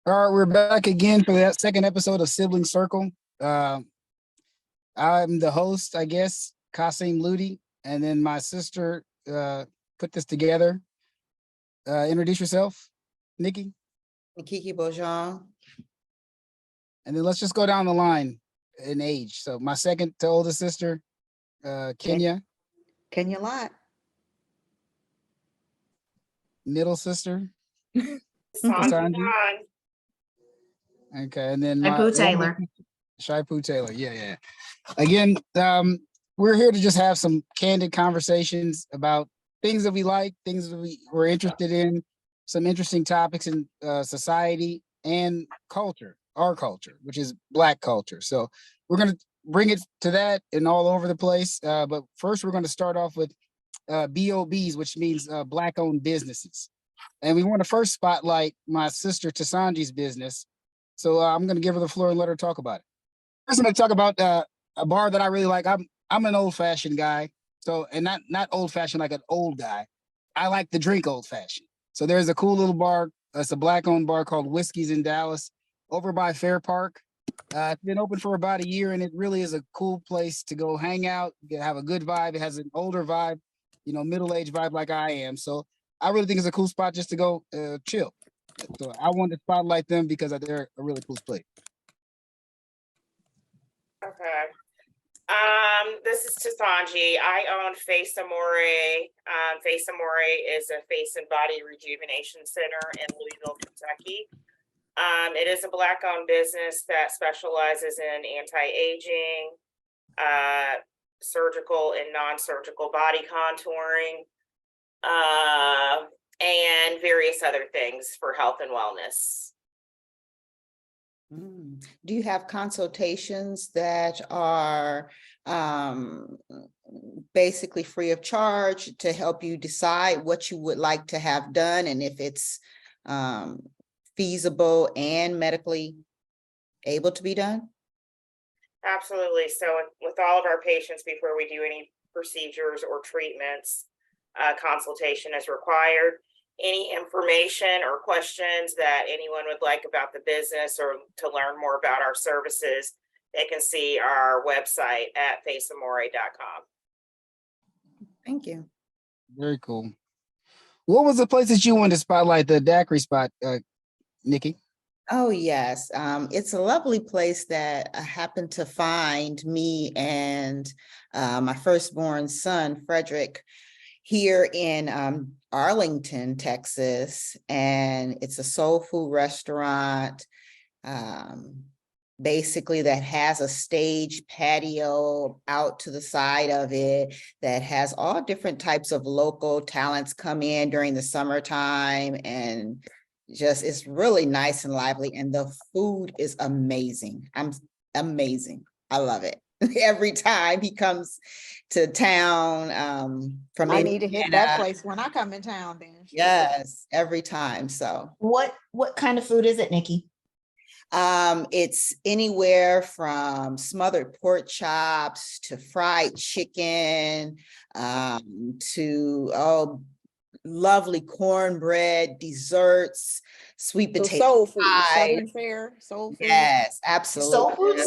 All right, we're back again for that second episode of Sibling Circle. Uh, I'm the host, I guess, Kasim Ludi, and then my sister put this together. Introduce yourself, Nikki, NIKIKI'S. and then let's just go down the line in age. So my second to oldest sister, Kenya, Kenya Lot. middle sister, Sanji. okay, and then Shaipu Taylor. Shaipu Taylor, yeah. Again, we're here to just have some candid conversations about things that we like, things that we're interested in, some interesting topics in society and culture, our culture, which is Black culture. So we're going to bring it to that and all over the place. But first, we're going to start off with BOBs, which means Black-owned businesses. And we want to first spotlight my sister Tasanji's business. So I'm going to give her the floor and let her talk about it. First, I'm going to talk about a bar that I really like. I'm an old-fashioned guy. So, and not old-fashioned like an old guy. I like to drink old-fashioned. So there's a cool little bar. It's a Black-owned bar called Whiskey's in Dallas, over by Fair Park. It's been open for about a year, and it really is a cool place to go hang out, have a good vibe. It has an older vibe, middle-aged vibe like I am. So I really think it's a cool spot just to go chill. So I wanted to spotlight them because they're a really cool place. Okay. This is Tasanji. I own Face Amore. Face Amore is a face and body rejuvenation center in Louisville, Kentucky. It is a Black-owned business that specializes in anti-aging, surgical and non-surgical body contouring, and various other things for health and wellness. Do you have consultations that are basically free of charge to help you decide what you would like to have done and if it's feasible and medically able to be done? Absolutely. So with all of our patients, before we do any procedures or treatments, consultation is required. Any information or questions that anyone would like about the business or to learn more about our services, they can see our website at faceamore.com. Thank you. Very cool. What was the place that you wanted to spotlight, the daiquiri spot, Nikki? Oh, yes. It's a lovely place that I happened to find me and my firstborn son, Frederick, here in Arlington, Texas. And it's a soul food restaurant, basically that has a stage patio out to the side of it that has all different types of local talents come in during the summertime, and just it's really nice and lively, and the food is amazing. Amazing. I love it. Every time he comes to town from I need to hit that place when I come in town then. Yes, every time. So What kind of food is it, Nikki? it's anywhere from smothered pork chops to fried chicken, to lovely cornbread, desserts, sweet So potato soul food, pie. Southern fare, soul food. Yes, absolutely. Soul food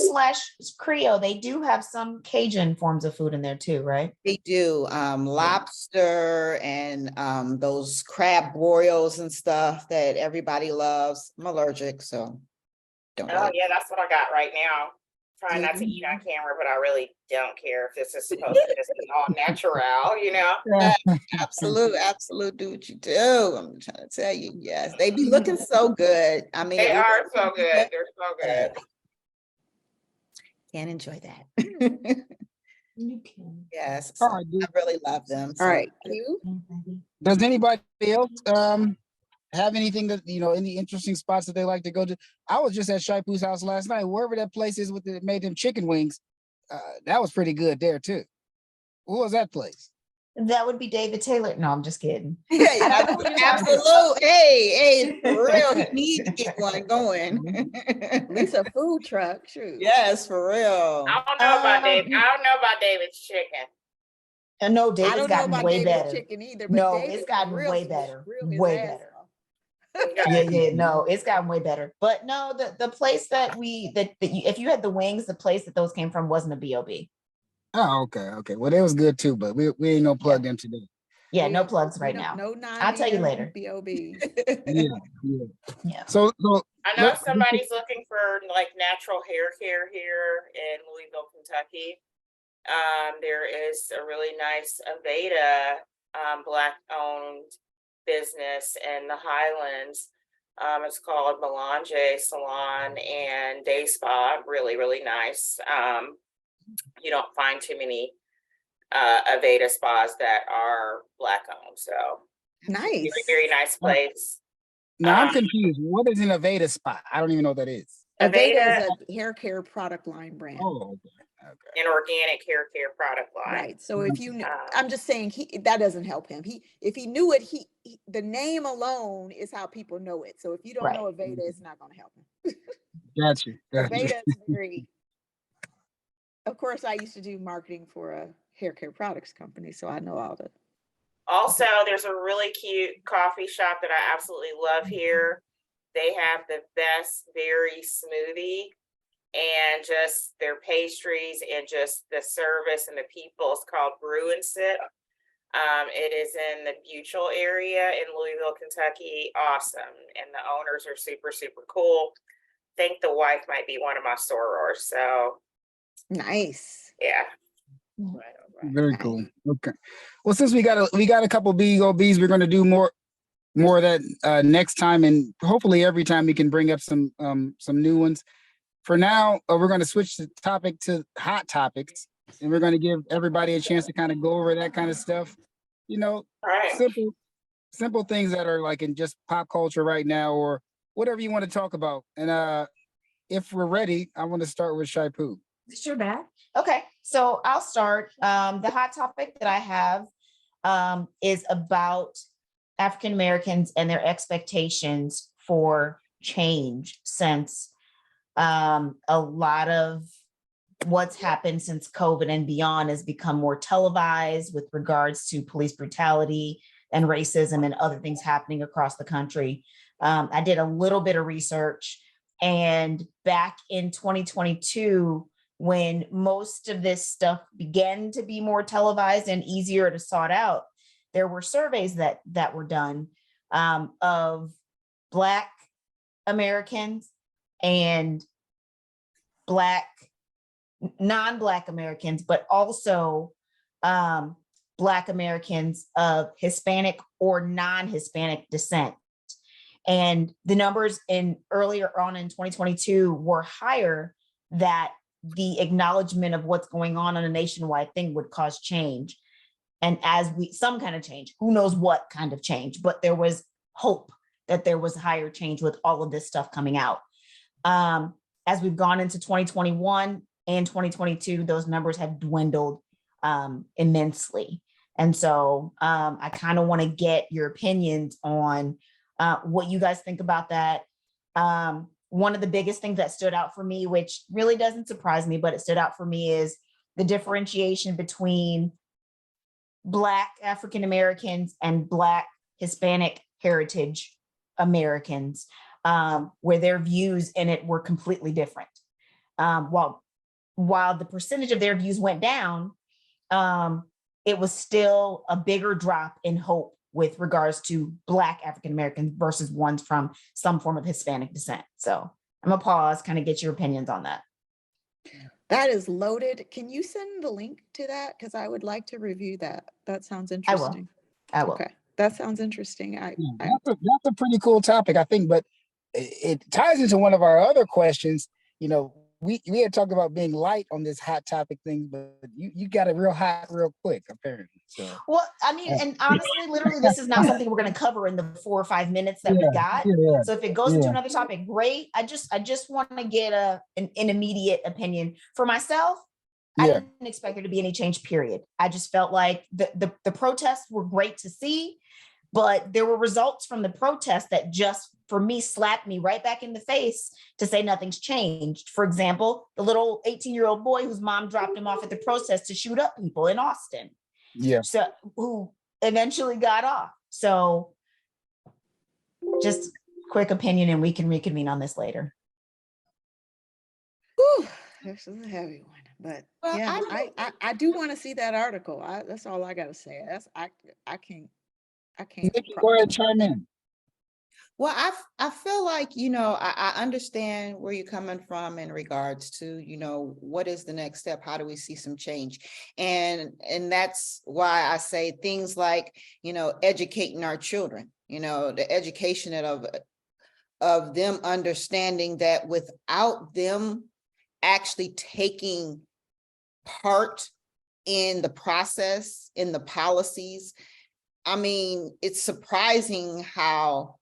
/ Creole. They do have some Cajun forms of food in there too, right? They do lobster and those crab boils and stuff that everybody loves. I'm allergic, so don't Oh really. yeah, that's what I got right now. Trying not to eat on camera, but I really don't care if this is supposed to just be all natural, you know? Absolute, do what you do. I'm trying to tell you, yes, they be looking so good. I mean, They are so good. They're so good. Can't enjoy that. You can. Yes, All so right, I really love them. All right, you. Does anybody else have anything that any interesting spots that they like to go to? I was just at Shaipu's house last night. Wherever that place is with that made them chicken wings, that was pretty good there too. What was that place? That would be David Taylor. No, I'm just kidding. Yeah, I don't know what you're talking about. absolute. Hey, for real, you need to get one going. At least a food truck, shoot. Yes, for real. I don't know about David. I don't know about David's chicken. No, I David's don't know gotten about way David's better. chicken either, but No, David it's gotten for real way was better. real his Way ass better. off. No, it's gotten way better. But no, the place that if you had the wings, the place that those came from wasn't a B.O.B. Oh, okay. Well, they was good too, but we ain't gonna plug them today. Yeah, We no don't- plugs we right don't- now. No I'll tell you later. B.O.B. Yeah. Yeah. So I know let- somebody's looking for like natural hair care here in Louisville, Kentucky. There is a really nice Aveda, Black-owned business in the Highlands. It's called Melange Salon and Day Spa. Really, really nice. You don't find too many Aveda spas that are Black-owned, so Nice. very, very nice place. now I'm Um, confused. What is an Aveda spot? I don't even know what that is. Aveda is a hair care product line brand. Oh, okay. An organic hair care product line. Right. So if you, Um, I'm just saying that doesn't help him. If he knew it, the name alone is how people know it. So if you don't know Aveda, it's not going to help him. Got you. Aveda is very. Of course, I used to do marketing for a hair care products company, so I know all the. Also, there's a really cute coffee shop that I absolutely love here. They have the best berry smoothie and just their pastries and just the service and the people. It's called Brew and Sip. It is in the Buchel area in Louisville, Kentucky. Awesome. And the owners are super, super cool. I think the wife might be one of my sorors. So Nice. yeah. Very cool. Okay. Well, since we got a couple BOBs, we're going to do more of that next time, and hopefully every time we can bring up some new ones. For now, we're going to switch the topic to hot topics, and we're going to give everybody a chance to kind of go over that kind of stuff. You know, Right. simple things that are like in just pop culture right now, or whatever you want to talk about. And if we're ready, I want to start with Shai-Poo. Sure, bad. Okay, so I'll start. The hot topic that I have is about African Americans and their expectations for change since a lot of what's happened since COVID and beyond has become more televised with regards to police brutality and racism and other things happening across the country. I did a little bit of research, and back in 2022, when most of this stuff began to be more televised and easier to sort out, there were surveys that were done of Black Americans and non-Black Americans, but also Black Americans of Hispanic or non-Hispanic descent. And the numbers earlier on in 2022 were higher, that the acknowledgement of what's going on a nationwide thing would cause change. And some kind of change, who knows what kind of change, but there was hope that there was higher change with all of this stuff coming out. As we've gone into 2021 and 2022, those numbers have dwindled immensely. And so I kind of want to get your opinions on what you guys think about that. One of the biggest things that stood out for me, which really doesn't surprise me, but it stood out for me, is the differentiation between Black African Americans and Black Hispanic heritage Americans, where their views in it were completely different. While the percentage of their views went down, it was still a bigger drop in hope with regards to Black African Americans versus ones from some form of Hispanic descent. So I'm gonna pause, kind of get your opinions on that. That is loaded. Can you send the link to that? Because I would like to review that. That sounds interesting. I will. Okay, that sounds interesting. That's a pretty cool topic, I think, but it ties into one of our other questions. You know, we had talked about being light on this hot topic thing, but you got it real hot real quick, apparently. So. Well, I mean, and honestly, literally, this is not something we're going to cover in the 4 or 5 minutes that we got. Yeah, so if it goes into another topic, great. I just want to get an immediate opinion for myself. I didn't expect there to be any change, period. I just felt like the protests were great to see, but there were results from the protests that just, for me, slapped me right back in the face to say nothing's changed. For example, the little 18-year-old boy whose mom dropped him off at the protest to shoot up people in Austin. Yeah. So who eventually got off. So just quick opinion and we can reconvene on this later. Whew, this is a heavy one, but Well, yeah, I do want to see that article. That's all I gotta say. I can't. Nikki, go ahead, chime in. Well, I feel like, I understand where you're coming from in regards to, what is the next step? How do we see some change? And that's why I say things like, educating our children, the education of them understanding that without them actually taking part in the process, in the policies, I mean, it's surprising how,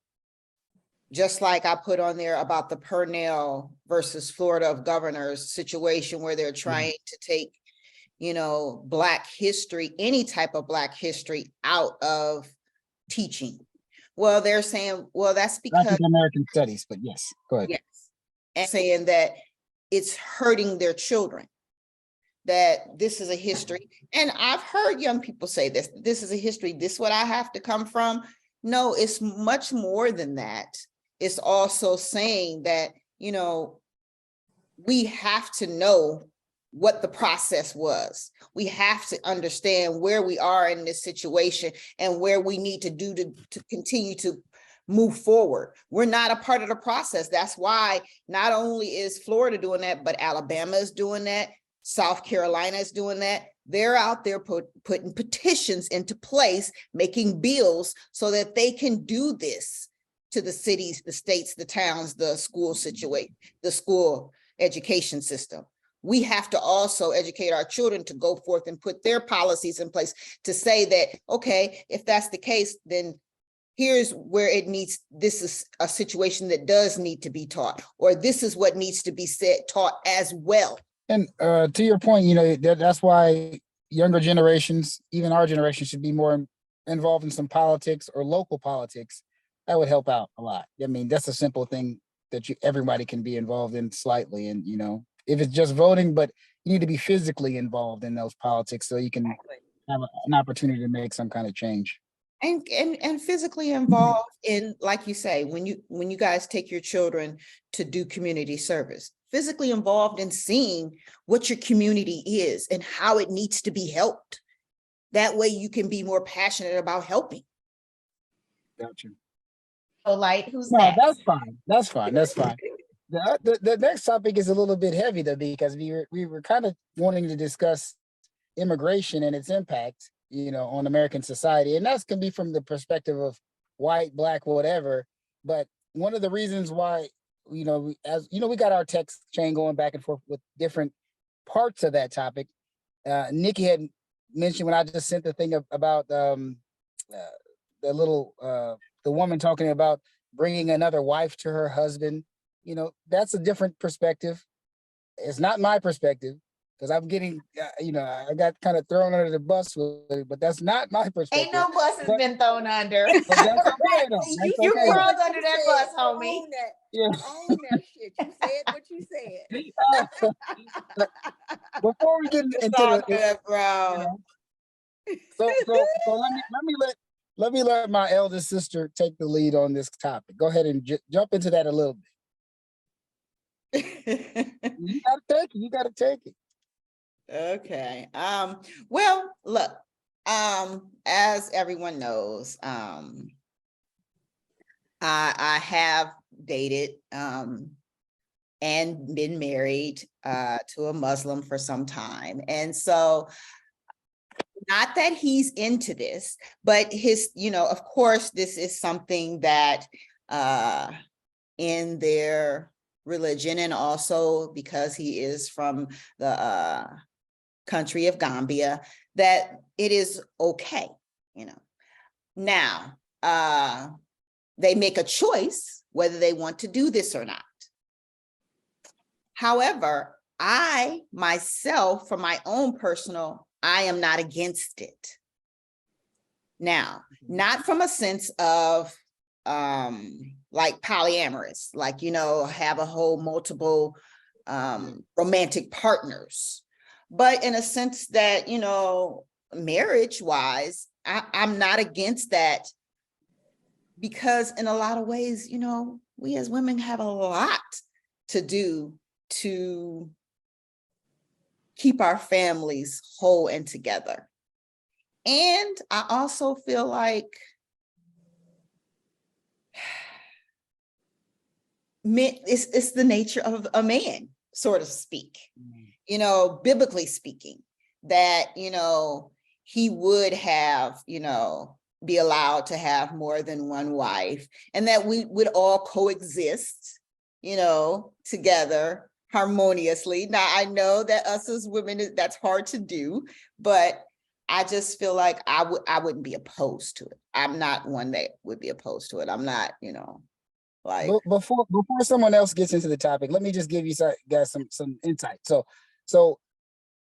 just like I put on there about the Purnell versus Florida of Governors situation where they're trying to take, Black history, any type of Black history out of teaching. Well, they're saying, well, that's because African American studies, but yes, go ahead. yes, and saying that it's hurting their children, that this is a history. And I've heard young people say this is a history, this is what I have to come from. No, it's much more than that. It's also saying that, we have to know what the process was. We have to understand where we are in this situation and where we need to do to continue to move forward. We're not a part of the process. That's why not only is Florida doing that, but Alabama is doing that. South Carolina is doing that. They're out there putting petitions into place, making bills so that they can do this to the cities, the states, the towns, the school situation, the school education system. We have to also educate our children to go forth and put their policies in place to say that, okay, if that's the case, then here's where it needs, this is a situation that does need to be taught, or this is what needs to be taught as well. And to your point, that's why younger generations, even our generation, should be more involved in some politics or local politics. That would help out a lot. I mean, that's a simple thing that everybody can be involved in slightly. And, if it's just voting, but you need to be physically involved in those politics so you can have an opportunity to make some kind of change. And physically involved in, like you say, when you guys take your children to do community service, physically involved in seeing what your community is and how it needs to be helped. That way you can be more passionate about helping. Gotcha. So Light, who's No, next? that's fine. That's fine. That's fine. The next topic is a little bit heavy though, because we were kind of wanting to discuss immigration and its impact, on American society. And that can be from the perspective of white, Black, whatever. But one of the reasons why, we got our text chain going back and forth with different parts of that topic. Nikki had mentioned when I just sent the thing about the woman talking about bringing another wife to her husband. That's a different perspective. It's not my perspective because I'm getting, I got kind of thrown under the bus with it, but that's not my perspective. Ain't no bus has been thrown under. But that's okay though. That's You okay. crawled under that bus, homie. Own that. Yeah. Own that shit. You said what you said. Before we get into Good, bro. so let me let my eldest sister take the lead on this topic. Go ahead and jump into that a little bit. You gotta take it. Okay. Well, look, as everyone knows, I have dated and been married to a Muslim for some time. And so not that he's into this, but his, of course, this is something that in their religion, and also because he is from the country of Gambia, that it is okay, Now, they make a choice whether they want to do this or not. However, I myself, for my own personal, I am not against it. Now, not from a sense of like polyamorous, like, have a whole multiple romantic partners, but in a sense that, marriage wise, I'm not against that because in a lot of ways, we as women have a lot to do to keep our families whole and together. And I also feel like it's the nature of a man, so to speak, biblically speaking, that, he would have, be allowed to have more than one wife, and that we would all coexist, together harmoniously. Now, I know that us as women, that's hard to do, but I just feel like I wouldn't be opposed to it. I'm not one that would be opposed to it. I'm not, like. Before someone else gets into the topic, let me just give you guys some insight. So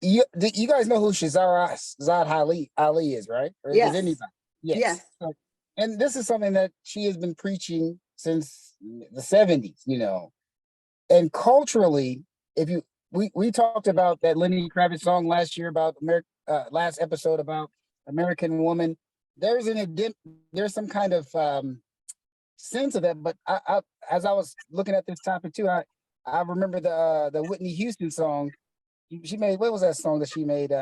you guys know who Zad Ali is, right? Or Yes. is anybody? Yes. So, and this is something that she has been preaching since the 70s, And culturally, we talked about that Lenny Kravitz song last year about last episode about American Woman. There's some kind of sense of that, but I as I was looking at this topic too, I remember the Whitney Houston song. She made, what was that song that she made?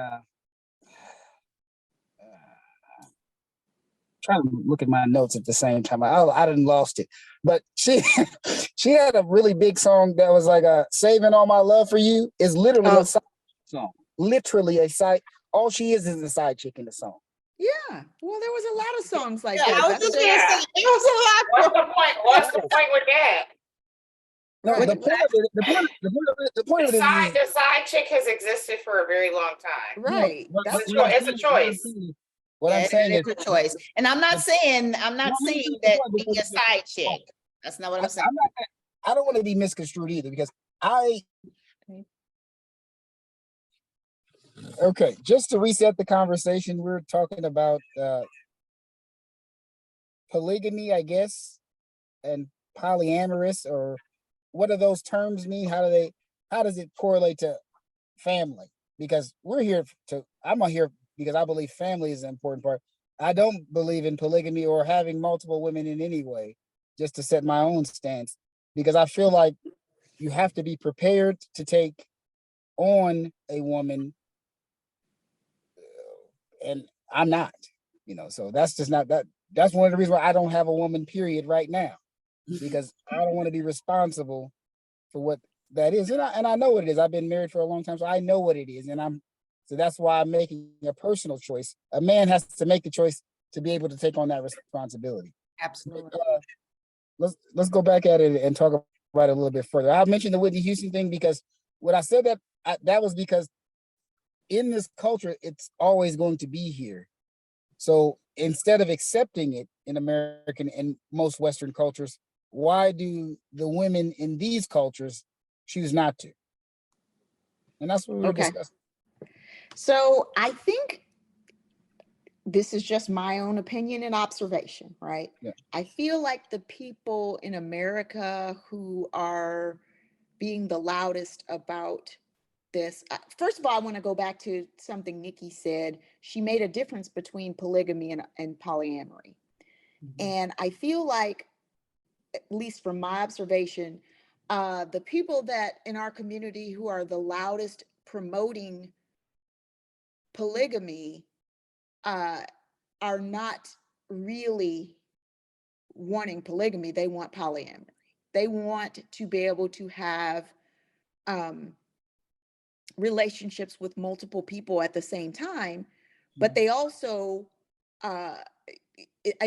Trying to look at my notes at the same time. I didn't lost it, but she she had a really big song that was like "Saving All My Love for You" is literally a side song. Literally a side. All she is a side chick in the song. Yeah. Well, there was a lot of songs like Yeah, that. I was just gonna say, there was a lot. What's the point? What's the point with that? No, Right. the point of it is The side chick has existed for a very long time. Right. It's a choice. What I'm saying is a choice. And I'm not saying that being a side chick. That's not what I'm saying. I don't want to be misconstrued either, because okay, just to reset the conversation, we're talking about polygamy, I guess, and polyamorous, or what do those terms mean? How does it correlate to family? Because I'm here because I believe family is an important part. I don't believe in polygamy or having multiple women in any way, just to set my own stance, because I feel like you have to be prepared to take on a woman, and I'm not, so that's just not that. That's one of the reasons why I don't have a woman, period, right now, because I don't want to be responsible for what that is. And I know what it is. I've been married for a long time, so I know what it is. So that's why I'm making a personal choice. A man has to make the choice to be able to take on that responsibility. Absolutely. Let's go back at it and talk about it a little bit further. I mentioned the Whitney Houston thing because when I said that, that was because in this culture, it's always going to be here. So instead of accepting it in American and most Western cultures, why do the women in these cultures choose not to? And that's what we were discussing. So I think this is just my own opinion and observation, right? Yeah. I feel like the people in America who are being the loudest about this, first of all, I want to go back to something Nikki said. She made a difference between polygamy and polyamory. Mm-hmm. And I feel like, at least from my observation, the people that in our community who are the loudest promoting polygamy are not really wanting polygamy. They want polyamory. They want to be able to have relationships with multiple people at the same time, but they also I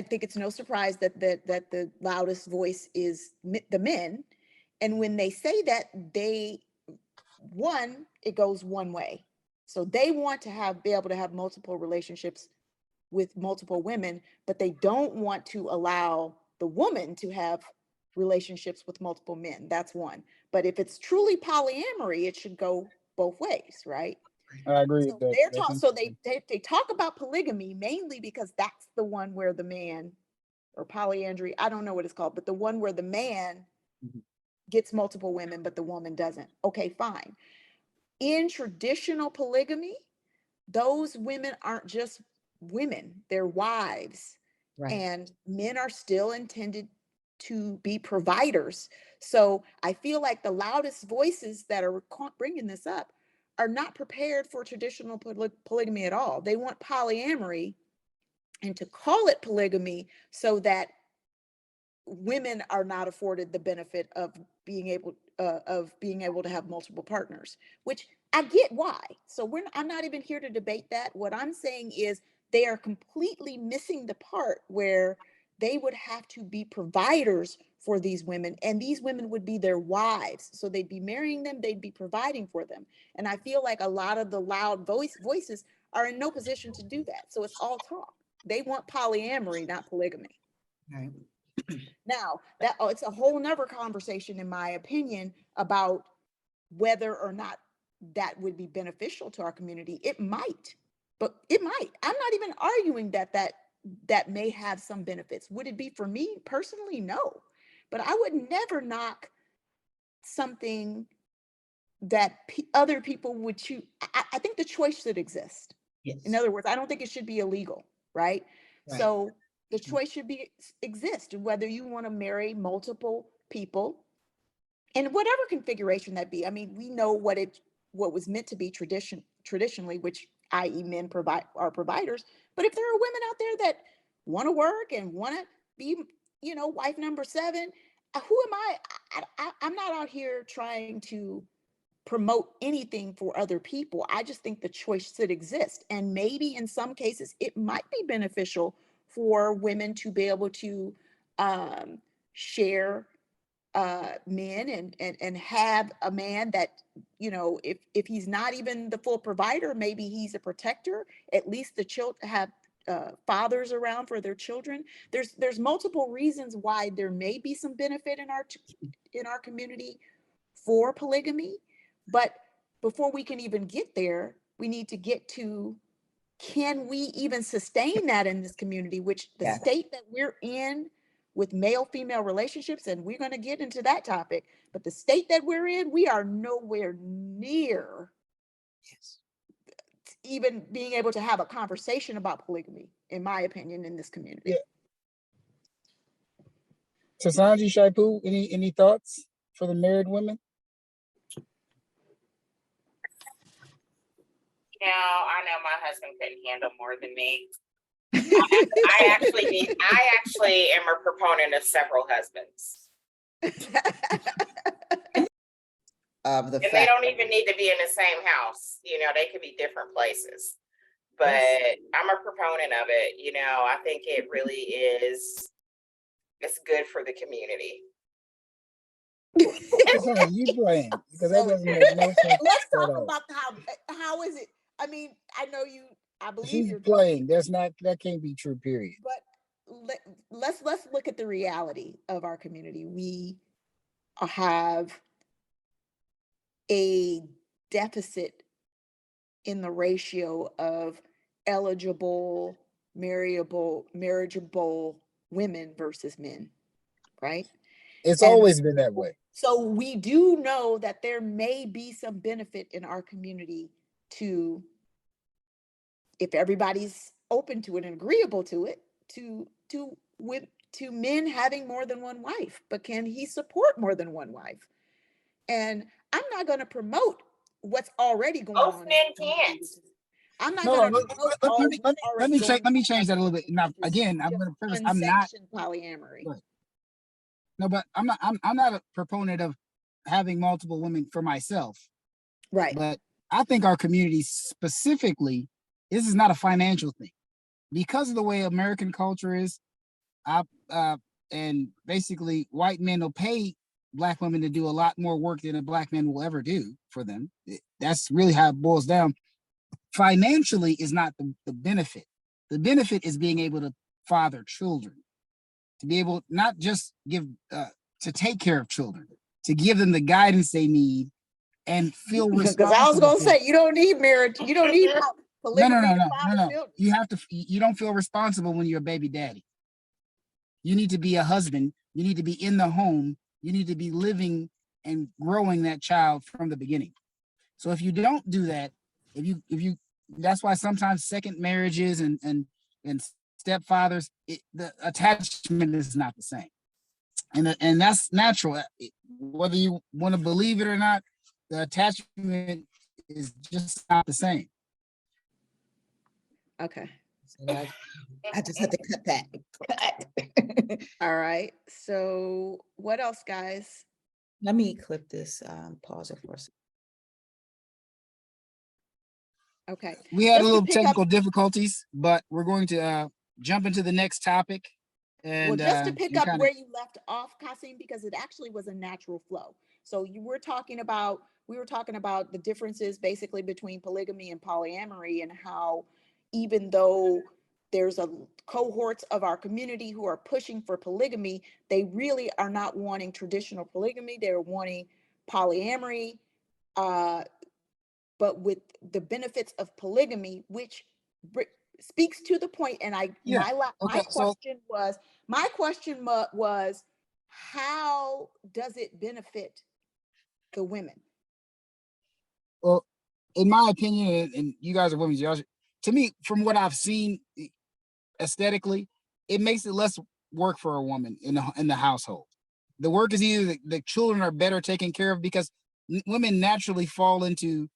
think it's no surprise that the loudest voice is the men. And when they say that, it goes one way. So they want to be able to have multiple relationships with multiple women, but they don't want to allow the woman to have relationships with multiple men. That's one. But if it's truly polyamory, it should go both ways, right? I agree So with that. they talk about polygamy mainly because that's the one where the man, or polyandry, I don't know what it's called, but the one where the man gets multiple women, but the woman doesn't. Okay, fine. In traditional polygamy, those women aren't just women, they're wives. Right. and men are still intended to be providers. So I feel like the loudest voices that are bringing this up are not prepared for traditional polygamy at all. They want polyamory, and to call it polygamy so that women are not afforded the benefit of being able to have multiple partners, which I get why. So I'm not even here to debate that. What I'm saying is they are completely missing the part where they would have to be providers for these women, and these women would be their wives. So they'd be marrying them, they'd be providing for them. And I feel like a lot of the loud voices are in no position to do that. So it's all talk. They want polyamory, not polygamy. Right. Now, it's a whole nother conversation, in my opinion, about whether or not that would be beneficial to our community. It might, but it might. I'm not even arguing that may have some benefits. Would it be for me personally? No, but I would never knock something that other people would choose. I think the choice should exist. Yes. In other words, I don't think it should be illegal, right? Right. So the choice should exist, whether you want to marry multiple people in whatever configuration that be. I mean, we know what was meant to be traditionally, which i.e. men are providers. But if there are women out there that want to work and want to be, wife number 7, who am I? I'm not out here trying to promote anything for other people. I just think the choice should exist. And maybe in some cases, it might be beneficial for women to be able to share men and have a man that, if he's not even the full provider, maybe he's a protector. At least the children have fathers around for their children. There's multiple reasons why there may be some benefit in our community for polygamy. But before we can even get there, we need to get to, can we even sustain that in this community, which the state that we're in with male-female relationships, and we're going to get into that topic, but the state that we're in, we are nowhere near even being able to have a conversation about polygamy, in my opinion, in this community. Sasanji, Shaipu, any thoughts for the married women? I know my husband couldn't handle more than me. I actually am a proponent of several husbands. Of the And fact they don't even need to be in the same house. They could be different places. But I'm a proponent of it. I think it really is. It's good for the community. You playing, because that doesn't make no sense. Let's talk about how is it? I mean, I believe She's you're playing. That can't be true, period. But let's look at the reality of our community. We have a deficit in the ratio of eligible, marriageable women versus men, right? It's always been that way. So we do know that there may be some benefit in our community to, if everybody's open to it and agreeable to it, to men having more than one wife. But can he support more than one wife? And I'm not going to promote what's already going on. Most men can't. I'm not going to promote. Let me change that a little bit. Now, again, I'm going to preface. I'm not polyamory. Right. No, but I'm not a proponent of having multiple women for myself. Right. But I think our community specifically, this is not a financial thing, because of the way American culture is. And basically, white men will pay Black women to do a lot more work than a Black man will ever do for them. That's really how it boils down. Financially is not the benefit. The benefit is being able to father children, to be able not just to take care of children, to give them the guidance they need and feel responsible. Because I was going to say, you don't need marriage. You don't need polygamy. No. You don't feel responsible when you're a baby daddy. You need to be a husband. You need to be in the home. You need to be living and growing that child from the beginning. So if you don't do that, if you, that's why sometimes second marriages and stepfathers, the attachment is not the same. And that's natural. Whether you want to believe it or not, the attachment is just not the same. Okay. So I just had to cut that. All right. So what else, guys? Let me clip this, pause it for a second. Okay. We had a Just to little pick up- technical difficulties, but we're going to jump into the next topic. And Well, just to pick and up kinda- where you left off, Kasim, because it actually was a natural flow. So we were talking about the differences basically between polygamy and polyamory, and how even though there's a cohorts of our community who are pushing for polygamy, they really are not wanting traditional polygamy. They're wanting polyamory, but with the benefits of polygamy, which speaks to the point. And Yeah, my okay, so- question was, how does it benefit the women? Well, in my opinion, and you guys are women, to me, from what I've seen aesthetically, it makes it less work for a woman in the household. The work is either the children are better taken care of, because women naturally fall into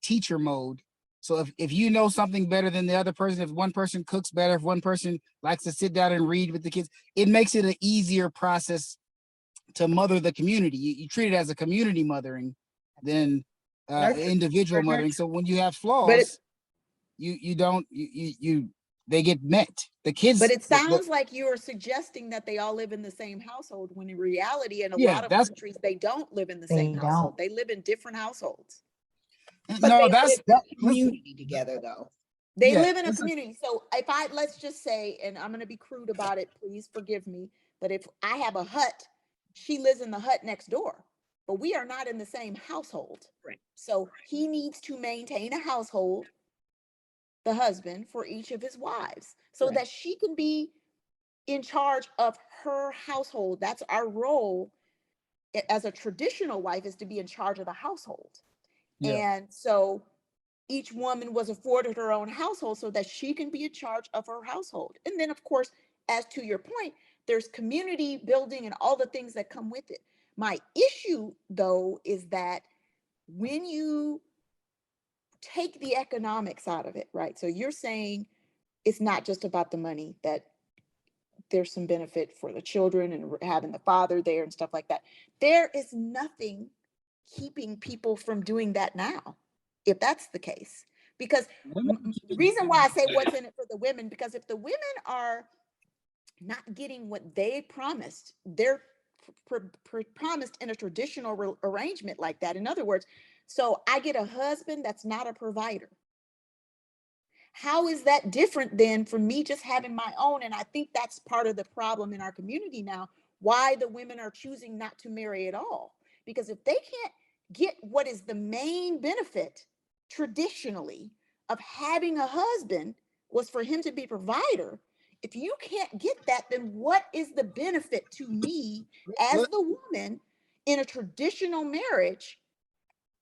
teacher mode. So if you know something better than the other person, if one person cooks better, if one person likes to sit down and read with the kids, it makes it an easier process to mother the community. You treat it as a community mothering than individual mothering. So when you have flaws, they get met. The kids. But it sounds like you are suggesting that they all live in the same household, when in reality, in a Yeah, lot of that's- countries, they don't live in the They same household. don't. They live in different households. But No, they that's live in a community together, though. They Yeah, live in a it's a- community. So let's just say, and I'm going to be crude about it, please forgive me, but if I have a hut, she lives in the hut next door, but we are not in the same household. Right. So he needs to maintain a household, the husband, for each of his wives, so Right. that she can be in charge of her household. That's our role as a traditional wife, is to be in charge of the household. Yeah. And so each woman was afforded her own household so that she can be in charge of her household. And then, of course, as to your point, there's community building and all the things that come with it. My issue, though, is that when you take the economics out of it, right? So you're saying it's not just about the money, that there's some benefit for the children and having the father there and stuff like that. There is nothing keeping people from doing that now, if that's the case. Because the reason why I say what's in it for the women, because if the women are not getting what they promised, they're promised in a traditional arrangement like that. In other words, so I get a husband that's not a provider. How is that different than from me just having my own? And I think that's part of the problem in our community now, why the women are choosing not to marry at all. Because if they can't get what is the main benefit traditionally of having a husband was for him to be provider, if you can't get that, then what is the benefit to me as the woman in a traditional marriage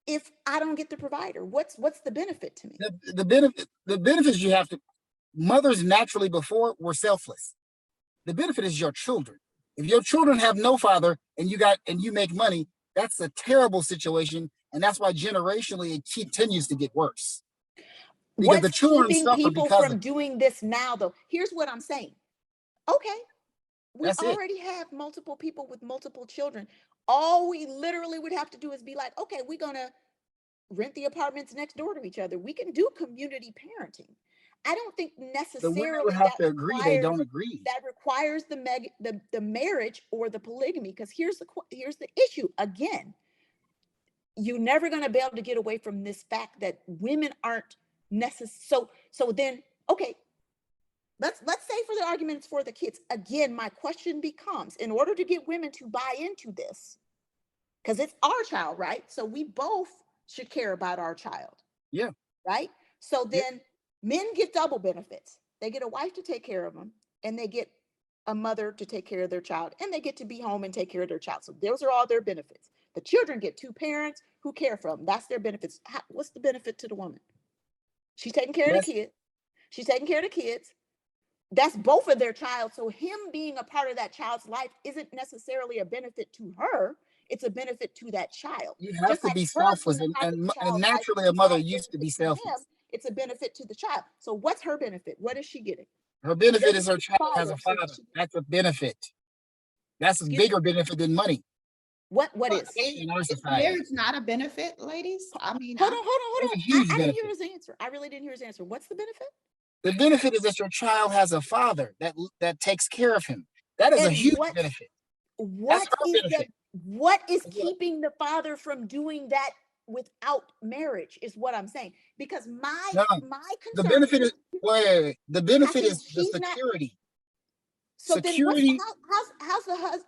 if I don't get the provider? What's the benefit to me? The benefits you have to, mothers naturally before were selfless. The benefit is your children. If your children have no father and you make money, that's a terrible situation. And that's why generationally it continues to get worse. Because the What's children keeping suffer people because from doing this now, though? Here's what I'm saying. Okay, we That's it. already have multiple people with multiple children. All we literally would have to do is be like, okay, we're gonna rent the apartments next door to each other. We can do community parenting. I don't think the women necessarily would have that to agree. They don't agree. requires the marriage or the polygamy. Because here's the issue again. You're never going to be able to get away from this fact that women aren't necessary. So then, okay, let's say for the arguments for the kids, again, my question becomes, in order to get women to buy into this, because it's our child, right? So we both should care about our child. Yeah. Right? So then men get double benefits. They get a wife to take care of them, and they get a mother to take care of their child, and they get to be home and take care of their child. So those are all their benefits. The children get two parents who care for them. That's their benefits. What's the benefit to the woman? She's taking care of the kids. She's taking care of the kids. that's both of their child. So him being a part of that child's life isn't necessarily a benefit to her. It's a benefit to that child. You have Just to like be her selfless, being a part of the and child's life naturally is a mother a used to be benefit to him. selfless. It's a benefit to the child. So what's her benefit? What is she getting? Her She benefit doesn't is her get child has a so father. That's a benefit. That's a excuse bigger benefit than money what is? in our Is society. marriage not a benefit, ladies? I mean, Hold on, I'm- hold on, hold It's on. a huge I didn't hear benefit. his answer. I really didn't hear his answer. What's the benefit? The benefit is that your child has a father that takes care of him. That is a And huge benefit. That's her benefit. what is keeping the father from doing that without marriage is what I'm saying. Because No, my the concern benefit is wait. The benefit Hakeem, is the she's not. security. So then what's Security.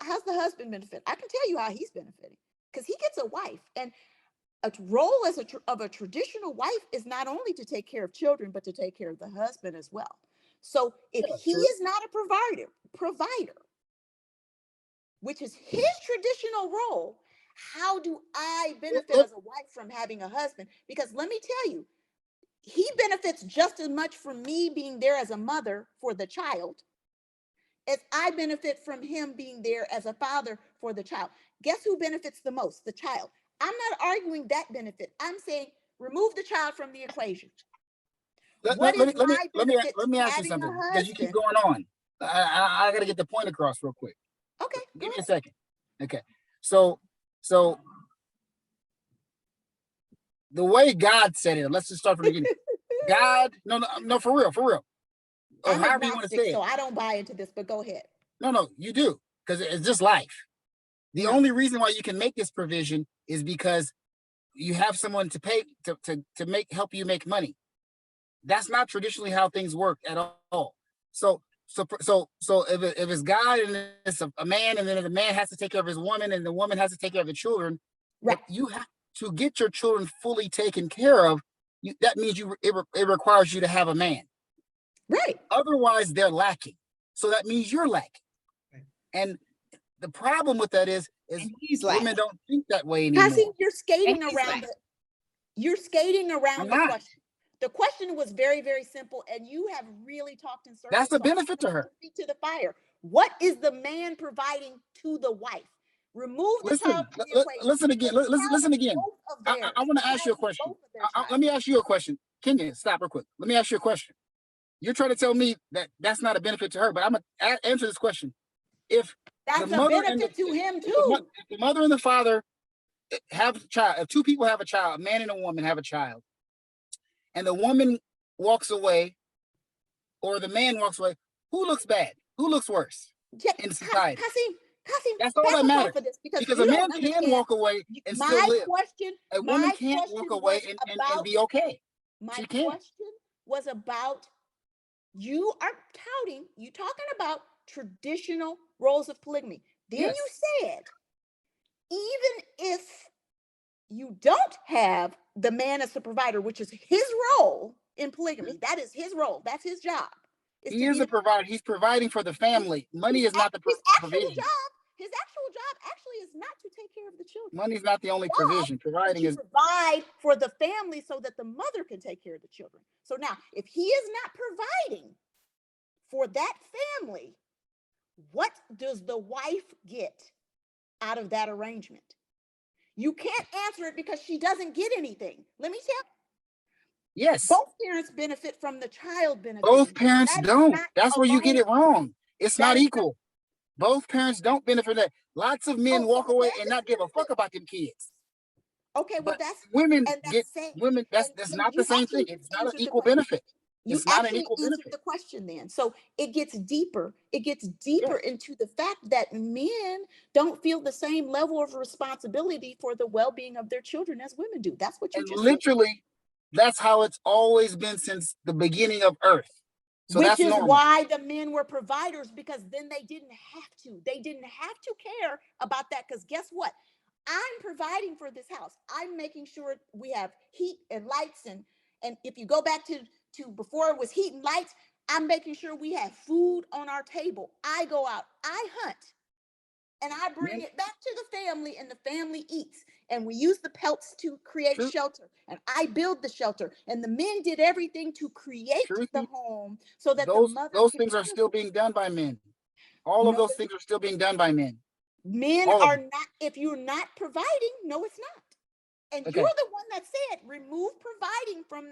how's the husband benefit? I can tell you how he's benefiting because he gets a wife, and a role as of a traditional wife is not only to take care of children but to take care of the husband as well. So if Yeah, he true. is not a provider, which is his traditional role, how do I benefit as a wife from having a husband? Because let me tell you, he benefits just as much from me being there as a mother for the child as I benefit from him being there as a father for the child. Guess who benefits the most? The child. I'm not arguing that benefit. I'm saying remove the child from the equation. What is my benefit let me ask you having something a because you keep husband? going on. I got to get the point across real quick. Okay, Give me a ahead. second. Okay. So the way God said it, let's just start from the beginning. God, no, for real. Or I'm however you want to agnostic, say so it. I don't buy into this, but go ahead. No, you do, because it's just life. The No. only reason why you can make this provision is because you have someone to pay to help you make money. That's not traditionally how things work at all. So if it's God and it's a man, and then the man has to take care of his woman, and the woman has to take care of the children, Right. you have to get your children fully taken care of. That means it requires you to have a man. Right. Otherwise, they're lacking. So that means you're lacking. And the problem with that is and he's women lacking. don't think that way Cassie, anymore. you're skating And he's around lacking. I'm the not. question. The question was very, very simple, and you have really talked in circles. That's a so I'm benefit to gonna her. Speak to the fire. What is the man providing to the wife? Remove the child from the equation. Listen again. The child Listen is again. both of I theirs. want to The ask you a child is question. both of their child. Let me ask you a question. Kenya, stop real quick. Let me ask you a question. You're trying to tell me that that's not a benefit to her, but I'm gonna answer this question. If That's the a mother and benefit to him if too. the mother and the father have a child, if two people have a child, a man and a woman have a child, and the woman walks away or the man walks away, who looks bad? Who looks worse in society? Cassie, That's all back that up matters. off of this because Because you a don't man can understand. walk away and still My live. question, A woman can't walk away and be okay. my She can't. question was about you are you talking about traditional roles of polygamy. Then Yes. you said, even if you don't have the man as the provider, which is his role in polygamy, that is his role, that's his job. He is a provider. He's providing for the family. Money is not the provision. His actual job actually is not to take care of the children. Money is not the only provision. Providing is provide for the family so that the mother can take care of the children. So now, if he is not providing for that family, what does the wife get out of that arrangement? You can't answer it because she doesn't get anything. Let me tell you. yes. Both parents benefit from the child benefit. Both parents don't. That's where you get it wrong. It's not equal. Both parents don't benefit that. Lots of men walk away and not give a fuck about them kids. Okay, well, but women get women. That's not the same thing. It's not an equal benefit. It's not an equal benefit. The question then. So it gets deeper. It gets deeper into the fact that men don't feel the same level of responsibility for the well-being of their children as women do. That's what you and just literally, that's how it's always been since the beginning of Earth. So which that's is normal. why the men were providers, because then they didn't have to. They didn't have to care about that, because guess what? I'm providing for this house. I'm making sure we have heat and lights, and if you go back to before it was heat and lights, I'm making sure we have food on our table. I go out, I hunt. and I bring Men- it back to the family, and the family eats. And we use the pelts to create True. shelter. And I build the shelter. And the men did everything to create the Truthfully, home so that the those mother those can things are care still for being done by men. All of no, those things are still being done by men. men All of are them. not, if you're not providing, no, it's not. And Okay. you're the one that said remove providing from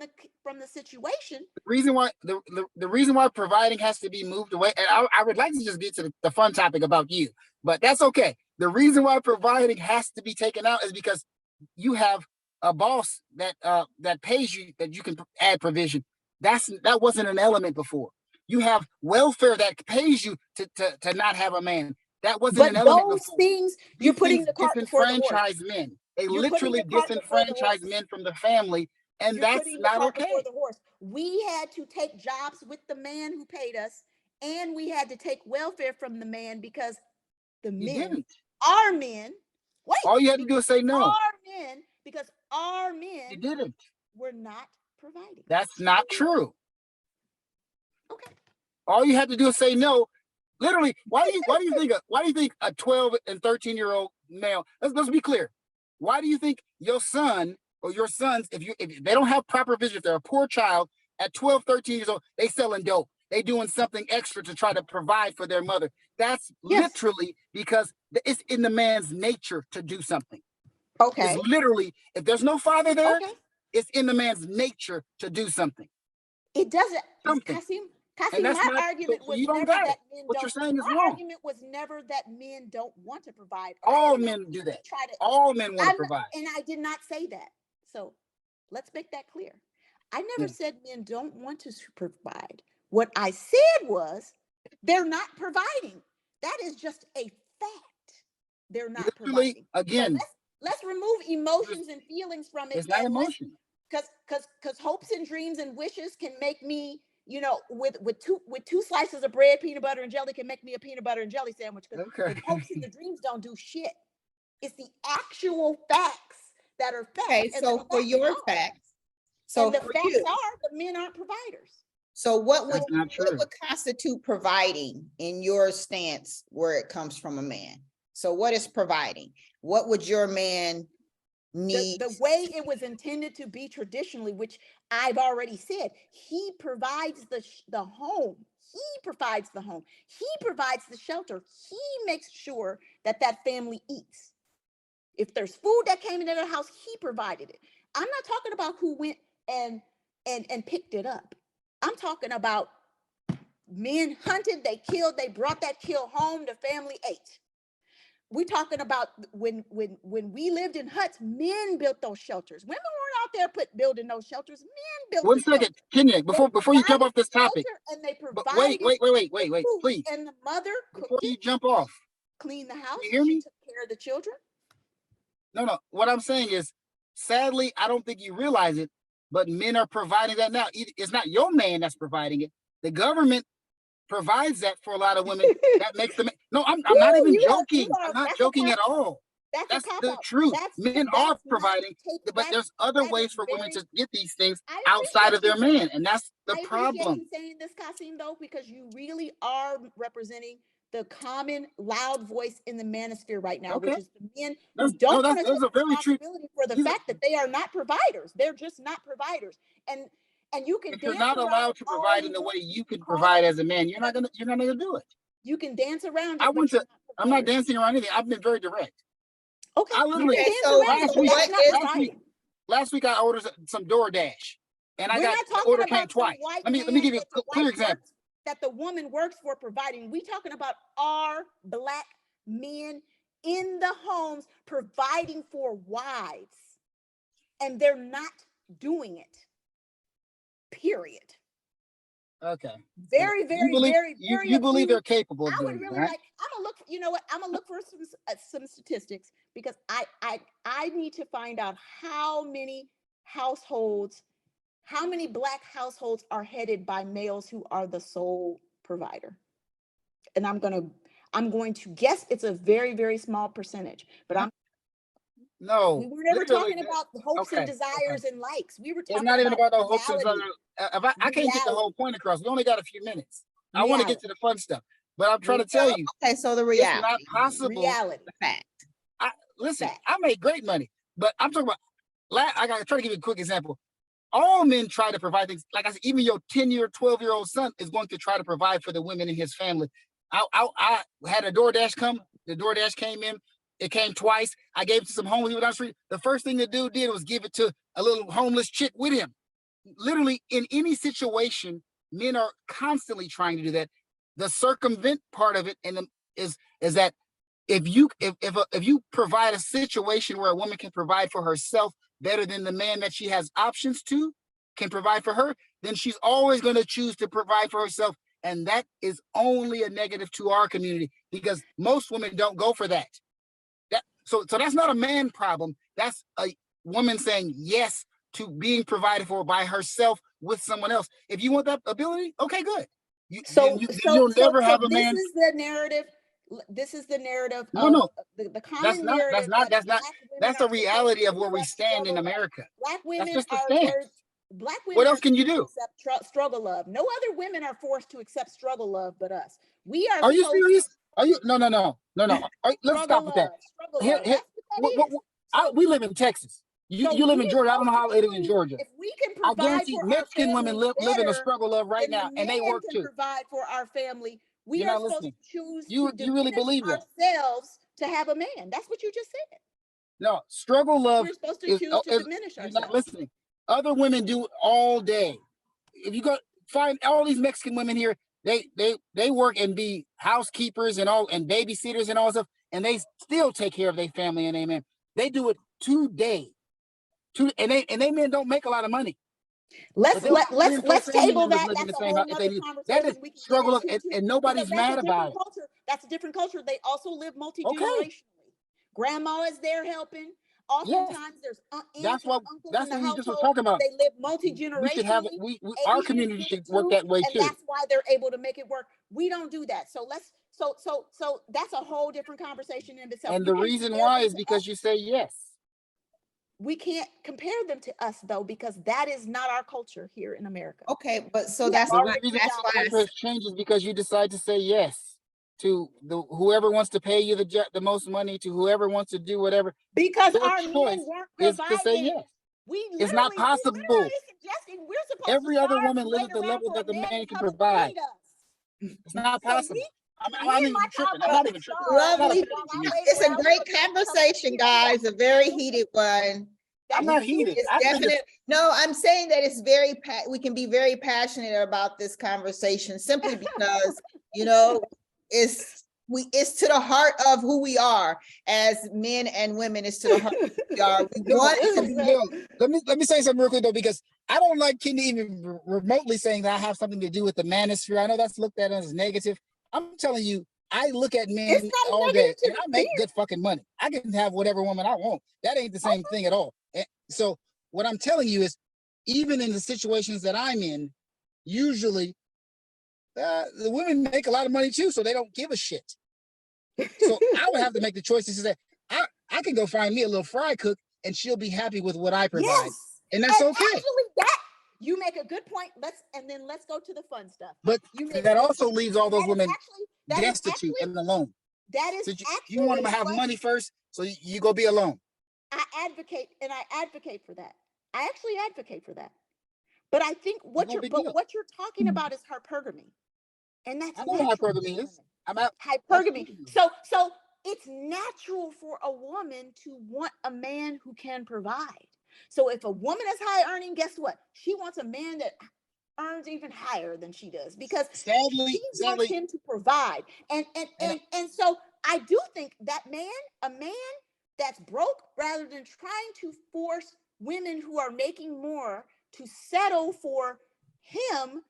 the situation. The reason why the reason why providing has to be moved away, and I would like to just get to the fun topic about you, but that's okay. The reason why providing has to be taken out is because you have a boss that pays you that you can add provision. That wasn't an element before. You have welfare that pays you to not have a man. That wasn't But an element those before. things, These you're putting things the cart before the horse. disenfranchise men. They You're putting literally the cart before the disenfranchise horse. men from the family, and You're that's putting the not cart before okay. the horse. We had to take jobs with the man who paid us, and we had to take welfare from the man because the You men, didn't. our men, All you had to do is say no. because our You men didn't. were not providing. That's not true. Okay. All you had to do is say no. Literally, why do you think a 12 and 13-year-old male, let's be clear. Why do you think your son or your sons, if they don't have proper vision, if they're a poor child at 12, 13 years old, they selling dope. They doing something extra to try to provide for their mother. That's Yes. literally because it's in the man's nature to do something. Okay. It's literally, if there's no father there, Okay. it's in the man's nature to do something. It doesn't, Something. Kasim, that's my not, argument so was you don't never got that it. men What you're don't. saying is My wrong. argument was never that men don't want to provide. All men do that. All men want to provide. And I did not say that. So let's make that clear. I never Yeah. said men don't want to provide. What I said was they're not providing. That is just a fact. They're not Literally, providing. again, So let's remove emotions and feelings from it. it's not And emotion. because hopes and dreams and wishes can make me, with two slices of bread, peanut butter and jelly can make me a peanut butter and jelly sandwich. Because Okay. the hopes and the dreams don't do shit. It's the actual facts that are facts. Okay, And so the for facts your are- facts, so and the for facts you, are the men aren't providers. so what would That's not what true. would constitute providing in your stance where it comes from a man? So what is providing? What would your man need? The way it was intended to be traditionally, which I've already said, he provides the home. He provides the home. He provides the shelter. He makes sure that family eats. If there's food that came into their house, he provided it. I'm not talking about who went and picked it up. I'm talking about men hunted, they killed, they brought that kill home, the family ate. We're talking about when we lived in huts, men built those shelters. Women weren't out there building those shelters. Men built One the second, shelters. Kenya, before you jump off this topic, And they but provided wait, food, please, and the mother before cooked you it, jump off, cleaned the house, you hear she me? took care of the children. No. What I'm saying is, sadly, I don't think you realize it, but men are providing that now. It's not your man that's providing it. The government provides that for a lot of women. That makes them. No, I'm not even joking. I'm not joking at all. That's the truth. Men are providing, but there's other ways for women to get these things outside of their man, and that's the problem. I appreciate you saying this, Kasim, though, because you really are representing the common loud voice in the manosphere right now, which is the men who don't want to take responsibility for the fact that they are not providers. They're just not providers. And you can if you're dance not around allowed to provide in the way you can provide as a man, you're not gonna do it. You can dance around it. I'm not dancing around anything. I've been very direct. Okay. I literally last week I ordered some DoorDash, and the order came twice. Let me give you a clear example. That the woman works for providing. We talking about our Black men in the homes providing for wives, and they're not doing it. Period. Okay. Very, very, very, very. You believe they're capable of doing it, right? I'm gonna look. You know what? I'm gonna look for some statistics because I need to find out how many Black households are headed by males who are the sole provider. And I'm going to guess it's a very, very small percentage. But we were never talking about the hopes and desires and likes. We were talking it's not even about the hopes and reality. desires. I can't get the whole point across. We only got a few minutes. I want to get to the fun stuff. But I'm trying to tell you, Okay, so the it's not reality, possible. Reality. the fact. Listen, Fact. I make great money, but I'm talking about, I got to try to give you a quick example. All men try to provide things. Like I said, even your 10-year, 12-year-old son is going to try to provide for the women in his family. I had a DoorDash come. The DoorDash came in. It came twice. I gave it to some homeless people down the street. The first thing the dude did was give it to a little homeless chick with him. Literally, in any situation, men are constantly trying to do that. The circumvent part of it is that if you provide a situation where a woman can provide for herself better than the man that she has options to can provide for her, then she's always going to choose to provide for herself. And that is only a negative to our community because most women don't go for that. So that's not a man problem. That's a woman saying yes to being provided for by herself with someone else. If you want that ability, okay, good. You'll never have a man. This is the narrative. This is the narrative. No, the common narrative. That's a reality of where we stand in America. Black women just the are stand. Black women. What else can you do? Accept struggle love. No other women are forced to accept struggle love, but us. We are. Are you serious? Are you? No. Let's stop with that. We live in Texas. You live in Georgia. I don't know how it is in Georgia. If we can I provide guarantee for Mexican our women family live in a better struggle love right than now, the and they man work can too. provide for our family. We You're are not supposed listening. to choose You really diminish believe that? ourselves to have a man. That's what you just said. No, struggle love We're supposed to is, choose to diminish you're not ourselves. listening. Other women do all day. If you go find all these Mexican women here, they work and be housekeepers and babysitters and all stuff, and they still take care of their family and amen. They do it today. And they men don't make a lot of money. Let's table that. Live in That's the a same whole house. nother conversation. That is We can struggle, get into and nobody's mad about it. culture. That's a different culture. They also live multi-generationally. Grandma is there helping. Oftentimes there's aunts and uncles in the we just were household. talking about. They live multi-generationally. We should have it. Our community should work that way too. And that's why they're able to make it work. We don't do that. So that's a whole different conversation in itself. And the reason why is because you say yes. We can't compare them to us though, because that is not our culture here in America. Okay, but so that's The why reason culture changes because you decide to say yes to whoever wants to pay you the most money, to whoever wants to do whatever. Because your our choice men weren't is to say providing. yes. It's not possible. Suggesting we're supposed Every to other woman lives at the level that the man can provide. It's not possible. I'm not even tripping. Lovely. It's a great conversation, guys. A very heated one. I'm not heated. It's definite. No, I'm saying that it's we can be very passionate about this conversation simply because, it's to the heart of who we are as men and women. It's to the heart of who we are. We want to let me say something real quick though, because I don't like Kenny even remotely saying that I have something to do with the manosphere. I know that's looked at as negative. I'm telling you, I look at men all day and I make good fucking money. I can have whatever woman I want. That ain't the same thing at all. And so what I'm telling you is, even in the situations that I'm in, usually the women make a lot of money too, so they don't give a shit. So I would have to make the choice to say, I can go find me a little fry cook and she'll be happy with what I provide. Yes. And that's okay. Actually, you make a good point. Let's go to the fun stuff. But that also leaves all those women destitute and alone. That is so you want them to have money first, so you go be alone. I advocate for that. I actually advocate for that. But I think what you're talking about is hypergamy. And that's I know what hypergamy is. Hypergamy. So it's natural for a woman to want a man who can provide. So if a woman is high earning, guess what? She wants a man that earns even higher than she does, because she wants him to provide. And so I do think that a man that's broke, rather than trying to force women who are making more to settle for him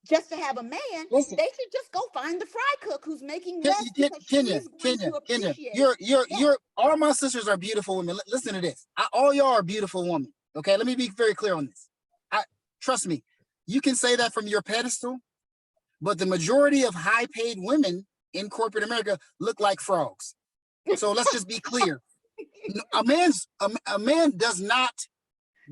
just to have a man, they should just go find the fry cook who's making less, because she's going to appreciate. You're all my sisters are beautiful women. Listen to this. All y'all are beautiful women. Okay, let me be very clear on this. Trust me, you can say that from your pedestal, but the majority of high-paid women in corporate America look like frogs. So let's just be clear. A man does not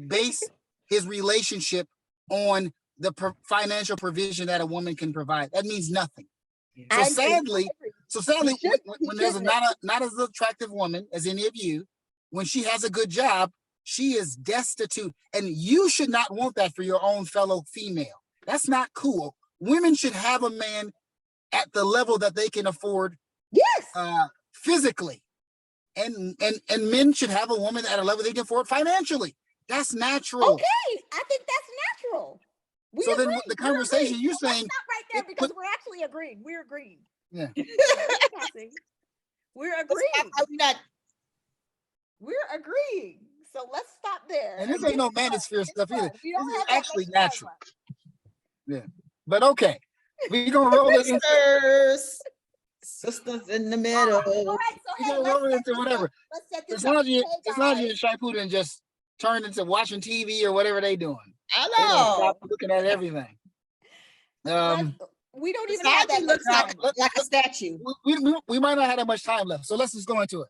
base his relationship on the financial provision that a woman can provide. That means nothing. So I sadly, agree. when, should- when there's a shouldn't. not as attractive woman as any of you, when she has a good job, she is destitute, and you should not want that for your own fellow female. That's not cool. Women should have a man at the level that they can afford Yes. physically, and men should have a woman at a level they can afford financially. That's natural. Okay, I think that's natural. We So then agree. the We're conversation agreeing. you're So let's saying, stop right there it because put- we're actually agreeing. We're agreeing. Yeah. Cassie. We're Let's agreeing. not- we not We're agreeing. So let's stop there. and this And ain't no it's fun. manosphere It's stuff either. fun. We don't This is have that actually much time natural. left. Yeah. But okay, we're gonna roll it into sisters in the middle. All right, so we're hey, gonna roll it let's into whatever. let's set this As up. long as you Hey, as long as you guys. and Shaipuda and just turn into watching TV or whatever they doing. I They gonna know. stop looking at everything. We don't even have Besides, he that much looks like, time. like a statue. We might not have that much time left, so let's just go into it.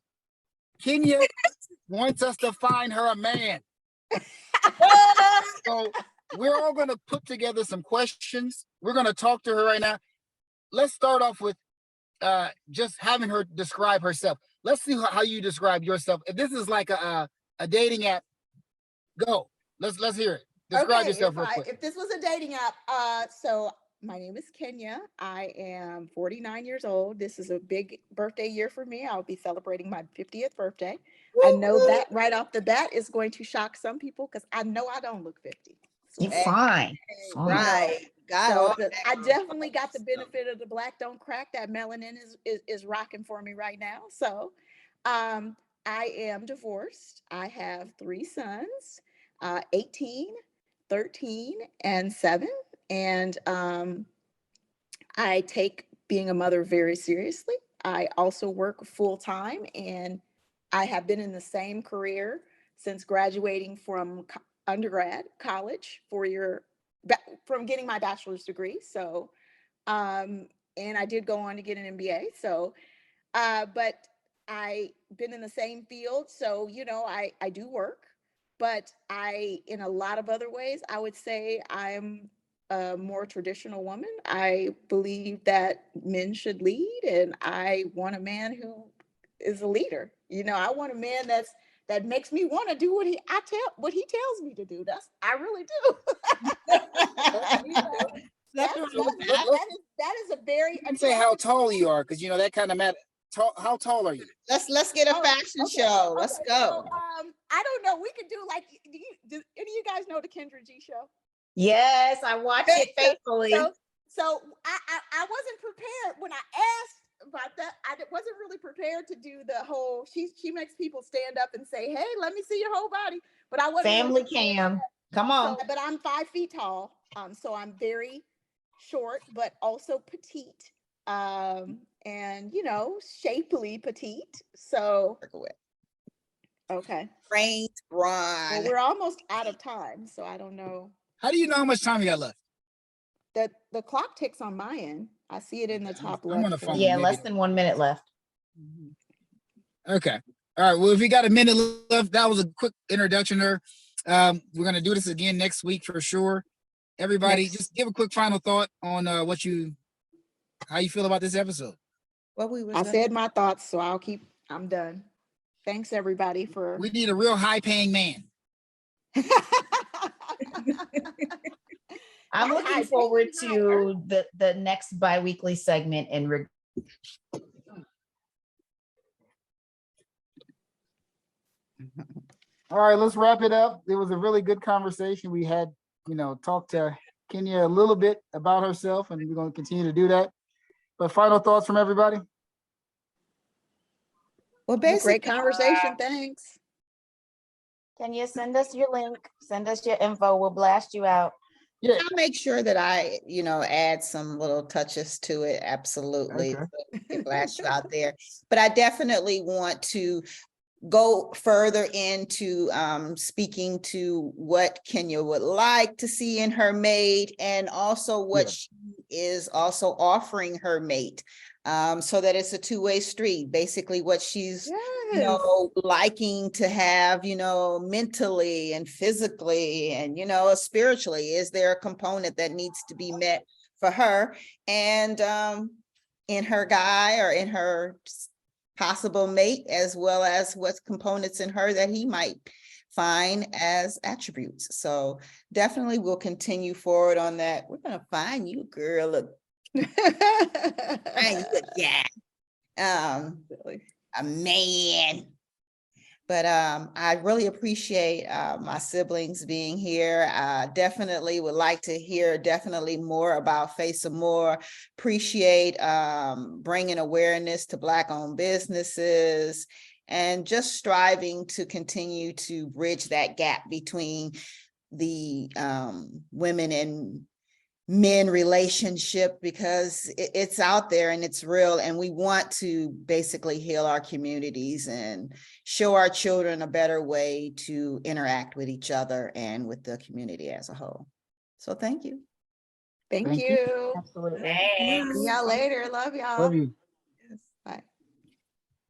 Kenya wants us to find her a man. So we're all going to put together some questions. We're going to talk to her right now. Let's start off with just having her describe herself. Let's see how you describe yourself. If this is like a dating app, go. Let's hear it. Describe yourself real quick. If this was a dating app, so my name is Kenya. I am 49 years old. This is a big birthday year for me. I'll be celebrating my 50th birthday. I know that right off the bat is going to shock some people because I know I don't look 50. You're So, fine. Fine. Right. Got so all I definitely got the benefit of the black don't crack. That melanin is rocking for me right now. So I am divorced. I have 3 sons, 18, 13, and 7. And I take being a mother very seriously. I also work full time, and I have been in the same career since graduating from undergrad, college, from getting my bachelor's degree. So, and I did go on to get an MBA. So, but I been in the same field. So, I do work, but in a lot of other ways, I would say I'm a more traditional woman. I believe that men should lead, and I want a man who is a leader. I want a man that makes me want to do what he tells me to do. I really do. That is a very. You can say how tall you are, because that kind of matters. How tall are you? Let's get a fashion show. Let's go. So, I don't know. We could do like. Do any of you guys know the Kendra G show? Yes, I watch it faithfully. So I wasn't prepared when I asked about that. I wasn't really prepared to do the whole. She makes people stand up and say, "Hey, let me see your whole body." But I wasn't Family really prepared for cam. that. Come on. But I'm 5 feet tall. So I'm very short, but also petite. And shapely petite. So okay. Brains, brawn. Well, we're almost out of time, so I don't know. How do you know how much time you got left? The clock ticks on my end. I see it in the top I'm left. on the phone. Yeah, maybe less the- than 1 minute left. Okay. All right. Well, if we got a minute left, that was a quick introduction to her. We're gonna do this again next week for sure. Everybody, just give a quick final thought on how you feel about this episode. I said my thoughts, so I'm done. Thanks everybody for. We need a real high-paying man. I'm Not looking high, forward paying higher. to the next bi-weekly segment and All right, let's wrap it up. It was a really good conversation. We had, talked to Kenya a little bit about herself, and we're going to continue to do that. But final thoughts from everybody? Well, Great basically, conversation. Thanks. Can you send us your link? Send us your info. We'll blast you out. Yeah. I'll make sure that I, add some little touches to it. Absolutely. Okay. So it blast you out there. But I definitely want to go further into speaking to what Kenya would like to see in her mate, and also what she is also offering her mate, so that it's a two-way street. Basically what she's liking to have, mentally and physically and spiritually. Is there a component that needs to be met for her? And in her guy or in her possible mate, as well as what components in her that he might find as attributes. So definitely we'll continue forward on that. We're gonna find you, girl. Look, find you a guy. A man. But I really appreciate my siblings being here. Definitely would like to hear definitely more about Face of More. Appreciate bringing awareness to Black-owned businesses and just striving to continue to bridge that gap between the women and men relationship, because it's out there and it's real, and we want to basically heal our communities and show our children a better way to interact with each other and with the community as a whole. So thank you. Thank Thank you. you. Absolutely. Thanks. See y'all later. Love y'all. Love you.